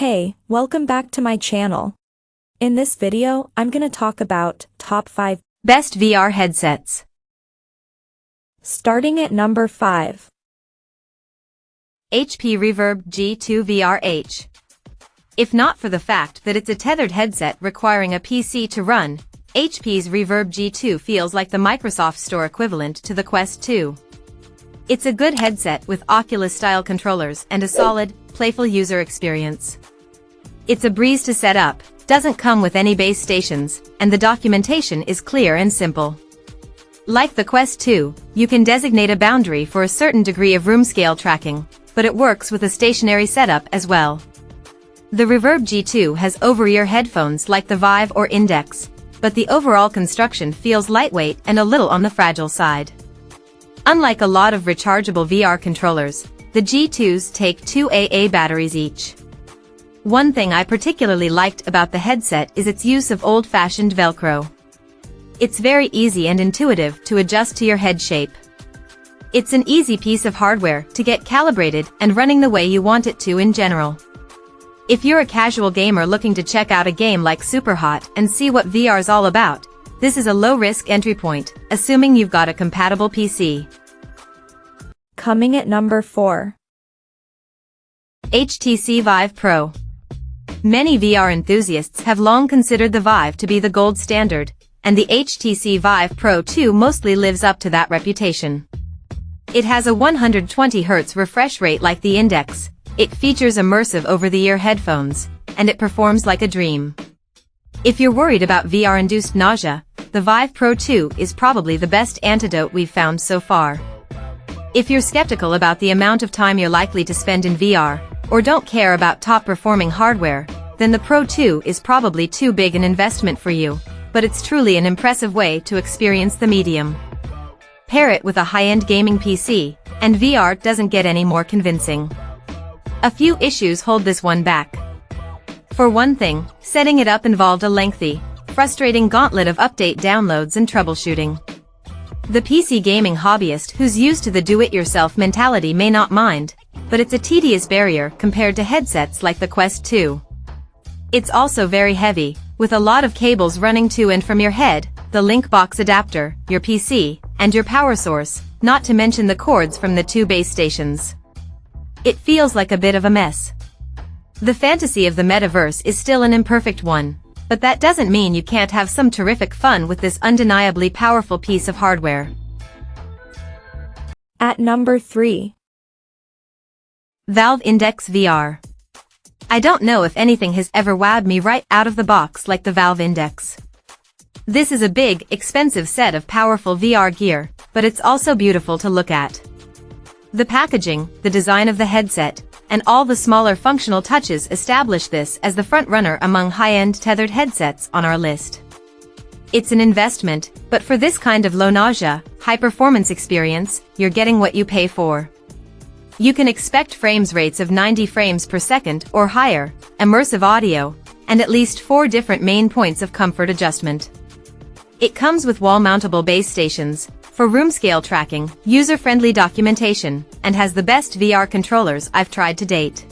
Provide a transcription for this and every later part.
Hey, welcome back to my channel. In this video, I'm gonna talk about top 5 best VR headsets. Starting at number 5. HP Reverb G2 VR H. If not for the fact that it's a tethered headset requiring a PC to run, HP's Reverb G2 feels like the Microsoft Store equivalent to the Quest 2. It's a good headset with Oculus-style controllers and a solid, playful user experience. It's a breeze to set up, doesn't come with any base stations, and the documentation is clear and simple. Like the Quest 2, you can designate a boundary for a certain degree of room scale tracking, but it works with a stationary setup as well. The Reverb G2 has over-ear headphones like the Vive or Index, but the overall construction feels lightweight and a little on the fragile side. Unlike a lot of rechargeable VR controllers, the G2s take 2 AA batteries each. One thing I particularly liked about the headset is its use of old-fashioned Velcro. It's very easy and intuitive to adjust to your head shape. It's an easy piece of hardware to get calibrated and running the way you want it to in general. If you're a casual gamer looking to check out a game like Superhot and see what VR's all about, this is a low-risk entry point, assuming you've got a compatible PC. Coming at number 4. HTC VIVE Pro. Many VR enthusiasts have long considered the Vive to be the gold standard, and the HTC VIVE Pro 2 mostly lives up to that reputation. It has a 120Hz refresh rate like the Index, it features immersive over-the-ear headphones, and it performs like a dream. If you're worried about VR-induced nausea, the Vive Pro 2 is probably the best antidote we've found so far. If you're skeptical about the amount of time you're likely to spend in VR, or don't care about top-performing hardware, then the Pro 2 is probably too big an investment for you, but it's truly an impressive way to experience the medium. Pair it with a high-end gaming PC, and VR doesn't get any more convincing. A few issues hold this one back. For one thing, setting it up involved a lengthy, frustrating gauntlet of update downloads and troubleshooting. The PC gaming hobbyist who's used to the do-it-yourself mentality may not mind, but it's a tedious barrier compared to headsets like the Quest 2. It's also very heavy, with a lot of cables running to and from your head, the link box adapter, your PC, and your power source, not to mention the cords from the 2 base stations. It feels like a bit of a mess. The fantasy of the metaverse is still an imperfect one, but that doesn't mean you can't have some terrific fun with this undeniably powerful piece of hardware. At number 3. Valve Index VR. I don't know if anything has ever wowed me right out of the box like the Valve Index. This is a big, expensive set of powerful VR gear, but it's also beautiful to look at. The packaging, the design of the headset, and all the smaller functional touches establish this as the front-runner among high-end tethered headsets on our list. It's an investment, but for this kind of low-nausea, high-performance experience, you're getting what you pay for. You can expect frames rates of 90 frames per second or higher, immersive audio, and at least 4 different main points of comfort adjustment. It comes with wall-mountable base stations, for room scale tracking, user-friendly documentation, and has the best VR controllers I've tried to date.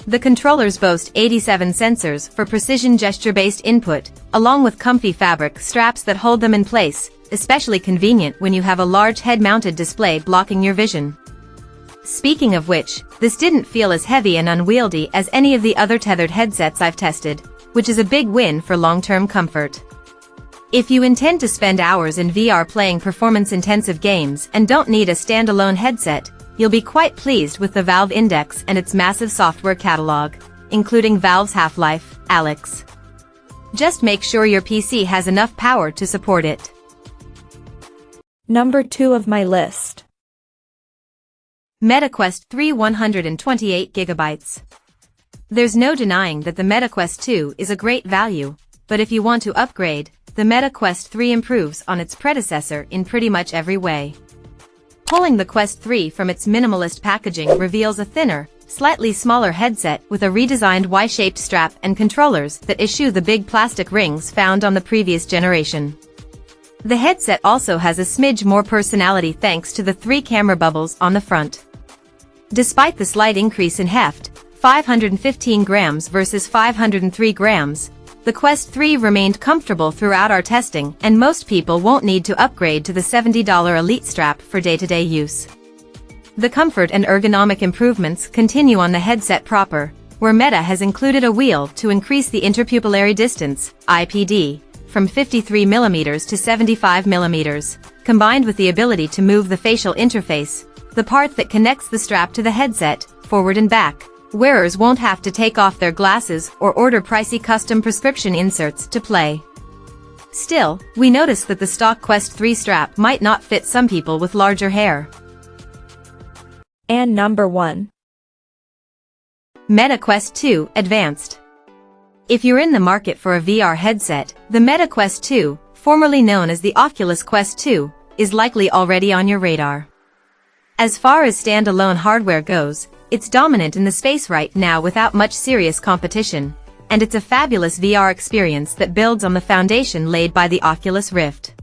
The controllers boast 87 sensors for precision gesture-based input, along with comfy fabric straps that hold them in place, especially convenient when you have a large head-mounted display blocking your vision. Speaking of which, this didn't feel as heavy and unwieldy as any of the other tethered headsets I've tested, which is a big win for long-term comfort. If you intend to spend hours in VR playing performance-intensive games and don't need a standalone headset, you'll be quite pleased with the Valve Index and its massive software catalog, including Valve's Half-Life, Alyx. Just make sure your PC has enough power to support it. Number 2 of my list. MetaQuest 3 128GB. There's no denying that the MetaQuest 2 is a great value, but if you want to upgrade, the MetaQuest 3 improves on its predecessor in pretty much every way. Pulling the Quest 3 from its minimalist packaging reveals a thinner, slightly smaller headset with a redesigned Y-shaped strap and controllers that eschew the big plastic rings found on the previous generation. The headset also has a smidge more personality thanks to the 3 camera bubbles on the front. Despite the slight increase in heft, 515 grams versus 503 grams, the Quest 3 remained comfortable throughout our testing, and most people won't need to upgrade to the $70 Elite strap for day-to-day use. The comfort and ergonomic improvements continue on the headset proper, where Meta has included a wheel to increase the interpupillary distance, IPD, from 53mm to 75mm, combined with the ability to move the facial interface, the part that connects the strap to the headset, forward and back. Wearers won't have to take off their glasses or order pricey custom prescription inserts to play. Still, we noticed that the stock Quest 3 strap might not fit some people with larger hair. And number 1. Meta Quest 2 Advanced. If you're in the market for a VR headset, the Meta Quest 2, formerly known as the Oculus Quest 2, is likely already on your radar. As far as standalone hardware goes, it's dominant in the space right now without much serious competition, and it's a fabulous VR experience that builds on the foundation laid by the Oculus Rift.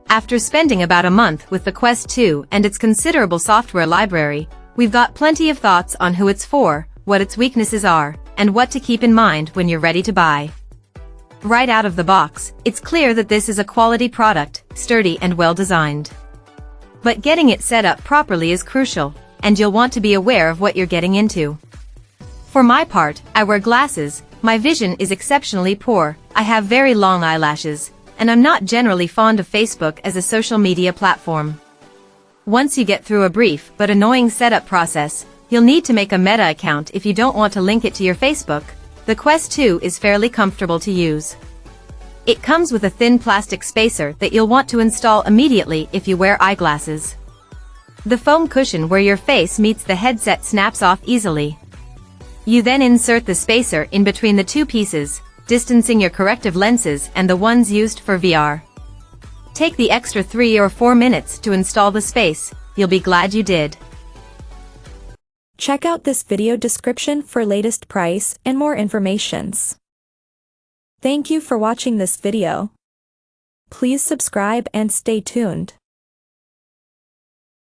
After spending about a month with the Quest 2 and its considerable software library, we've got plenty of thoughts on who it's for, what its weaknesses are, and what to keep in mind when you're ready to buy. Right out of the box, it's clear that this is a quality product, sturdy and well designed. But getting it set up properly is crucial, and you'll want to be aware of what you're getting into. For my part, I wear glasses, my vision is exceptionally poor, I have very long eyelashes, and I'm not generally fond of Facebook as a social media platform. Once you get through a brief but annoying setup process, you'll need to make a Meta account if you don't want to link it to your Facebook. The Quest 2 is fairly comfortable to use. It comes with a thin plastic spacer that you'll want to install immediately if you wear eyeglasses. The foam cushion where your face meets the headset snaps off easily. You then insert the spacer in between the two pieces, distancing your corrective lenses and the ones used for VR. Take the extra 3 or 4 minutes to install the space, you'll be glad you did. Check out this video description for latest price and more informations. Thank you for watching this video. Please subscribe and stay tuned.